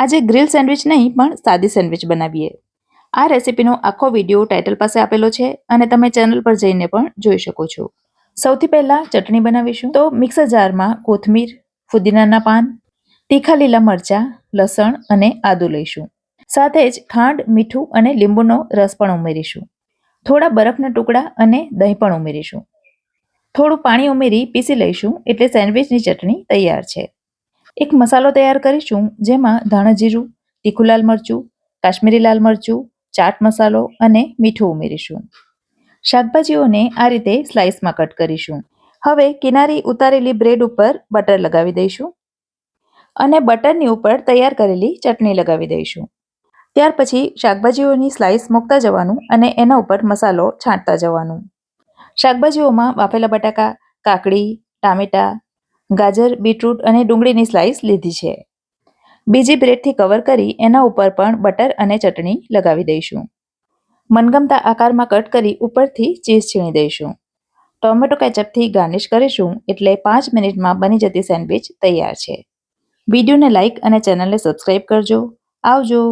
આજે grill sandwich નહીં પણ સાદી સેન્ડવિચ બનાવીએ. આ રેસીપીનો આખો વિડીયો ટાઇટલ પાસે આપેલો છે અને તમે ચેનલ પર જઈને પણ જોઈ શકો છો. સૌથી પહેલા ચટણી બનાવીશું. તો મિક્સર જારમાં કોથમીર, ફુદીનાના પાન, તીખા લીલા મરચાં, લસણ અને આદુ લઈશું. સાથે જ ખાંડ, મીઠું અને લીંબુનો રસ પણ ઉમેરીશું. થોડા બરફના ટુકડા અને દહીં પણ ઉમેરીશું. થોડું પાણી ઉમેરી પીસી લઈશું એટલે સેન્ડવિચની ચટણી તૈયાર છે. એક મસાલો તૈયાર કરીશું જેમાં ધાણા જીરું, તીખું લાલ મરચું, કાશ્મીરી લાલ મરચું, ચાટ મસાલો અને મીઠું ઉમેરીશું. શાકભાજીઓને આ રીતે સ્લાઇસમાં કટ કરીશું. હવે કિનારી ઉતારેલી બ્રેડ ઉપર બટર લગાવી દઈશું અને બટરની ઉપર તૈયાર કરેલી ચટણી લગાવી દઈશું. ત્યાર પછી શાકભાજીઓની સ્લાઇસ મૂકતા જવાનું અને એના ઉપર મસાલો છાંટતા જવાનું. શાકભાજીઓમાં બાફેલા બટાકા, કાકડી, ટામેટાં, ગાજર, બીટરૂટ અને ડુંગળીની સ્લાઇસ લીધી છે. બીજી બ્રેડથી કવર કરી એના ઉપર પણ બટર અને ચટણી લગાવી દઈશું. મનગમતા આકારમાં કટ કરી ઉપરથી ચીઝ છીણી દઈશું. ટોમેટો કેચઅપથી ગાર્નિશ કરીશું એટલે 5 મિનિટમાં બની જતી સેન્ડવિચ તૈયાર છે. વિડીયોને લાઇક અને ચેનલને સબસ્ક્રાઇબ કરજો. આવજો.